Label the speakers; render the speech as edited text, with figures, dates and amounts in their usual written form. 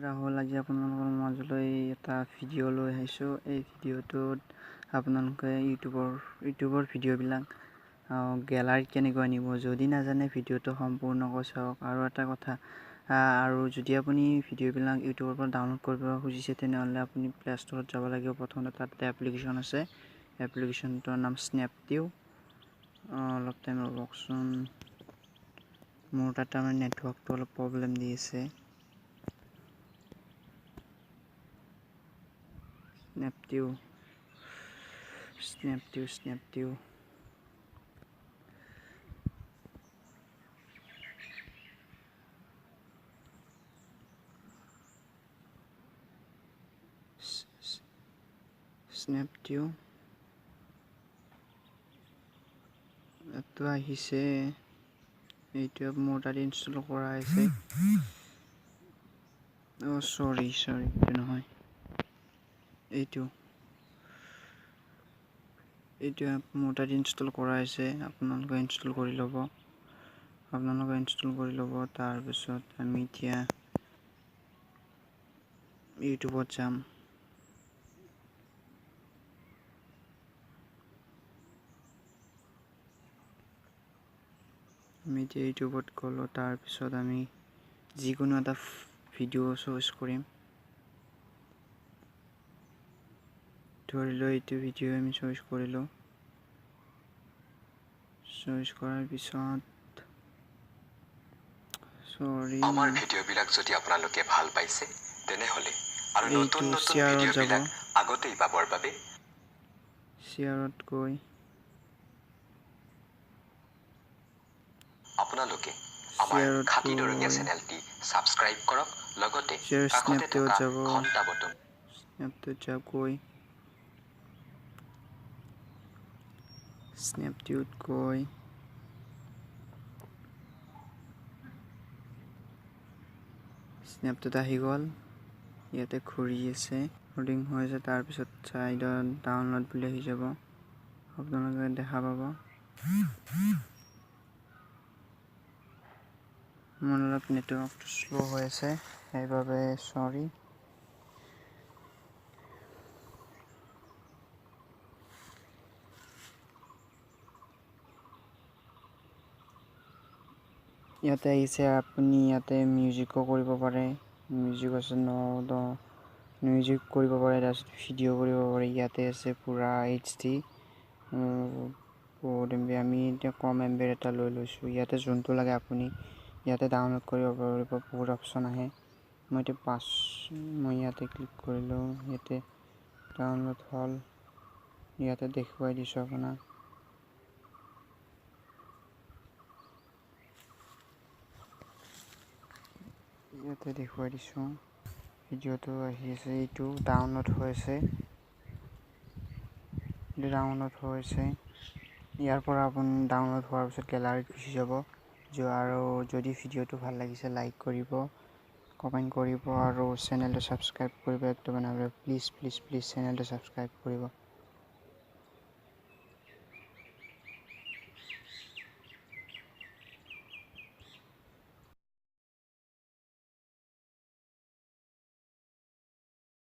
Speaker 1: ৰাহুল আজি আপোনালোকৰ মাজলৈ এটা ভিডিঅ' লৈ আহিছোঁ। এই ভিডিঅ'টোত আপোনালোকে ইউটিউবৰ ভিডিঅ'বিলাক গেলাৰীত কেনেকৈ আনিব যদি নাজানে ভিডিঅ'টো সম্পূৰ্ণকৈ চাওক। আৰু এটা কথা, আৰু যদি আপুনি ভিডিঅ'বিলাক ইউটিউবৰ পৰা ডাউনলোড কৰিব খুজিছে তেনেহ'লে আপুনি প্লে ষ্টৰত যাব লাগিব। প্ৰথমতে তাতে এপ্লিকেশ্যন আছে, এপ্লিকেশ্যনটোৰ নাম স্নেপটিউ। অলপ টাইম ৰ'বকচোন, মোৰ তাত তাৰমানে নেটৱৰ্কটো অলপ প্ৰব্লেম দি আছে। স্নেপটিউ এইটো আহিছে, এইটো মোৰ তাত ইনষ্টল কৰা আছে। চৰি এইটো নহয়, এইটো মোৰ তাত ইনষ্টল কৰা আছে। আপোনালোকে ইনষ্টল কৰি ল'ব। তাৰপিছত আমি এতিয়া ইউটিউবত যাম। আমি এতিয়া ইউটিউবত গ'লোঁ। তাৰপিছত আমি যিকোনো এটা ভিডিঅ' চইচ কৰিম। ধৰি লওঁ এইটো ভিডিঅ' আমি চইচ কৰিলোঁ। চইচ কৰাৰ পিছত
Speaker 2: আমাৰ ভিডিঅ'বিলাক যদি আপোনালোকে ভাল পাইছে তেনেহ'লে আৰু
Speaker 1: এইটো
Speaker 2: নতুন
Speaker 1: শ্বেয়াৰত যাব।
Speaker 2: ভিডিঅ'বিলাক আগতেই পাবৰ বাবে
Speaker 1: শ্বেয়াৰত গৈ
Speaker 2: আপোনালোকে আমাৰ খাকী দৰঙীয়া চেনেলটি ছাবস্ক্ৰাইব কৰক, লগতে কাষতে থকা ঘণ্টা বটন
Speaker 1: স্নেপটিউত গৈ স্নেপটোত আহি গ'ল। ইয়াতে ঘূৰি আছে, লোডিং হৈ আছে। তাৰপিছত চাইডত ডাউনলোড বুলি আহি যাব, আপোনালোকে দেখা পাব। মোৰ অলপ নেটৱৰ্কটো শ্ল' হৈ আছে, সেইবাবে চৰি। ইয়াতে আহিছে, আপুনি ইয়াতে মিউজিকো কৰিব পাৰে। মিউজিক আছে, মিউজিক কৰিব পাৰে, তাৰপিছত ভিডিঅ' কৰিব পাৰে। ইয়াতে আছে পূৰা HD, বহুত MB। আমি এতিয়া কম MB এটা লৈ লৈছোঁ। ইয়াতে যোনটো লাগে আপুনি ইয়াতে ডাউনলোড কৰিব পাৰিব। বহুত অপশ্যন আহে। মই ইয়াতে ক্লিক কৰিলোঁ, ইয়াতে ডাউনলোড হ'ল। ইয়াতে দেখুৱাই দিছোঁ আপোনাক। ইয়াতে দেখুৱাই দিছোঁ, ভিডিঅ'টো আহি আছে, এইটো ডাউনলোড হৈ আছে। ইয়াৰ পৰা আপুনি ডাউনলোড হোৱাৰ পিছত গেলাৰীত গুচি যাব। আৰু যদি ভিডিঅ'টো ভাল লাগিছে লাইক কৰিব, কমেণ্ট কৰিব আৰু চেনেলটো ছাবস্ক্ৰাইব কৰিব। একদম প্লিজ চেনেলটো ছাবস্ক্ৰাইব কৰিব।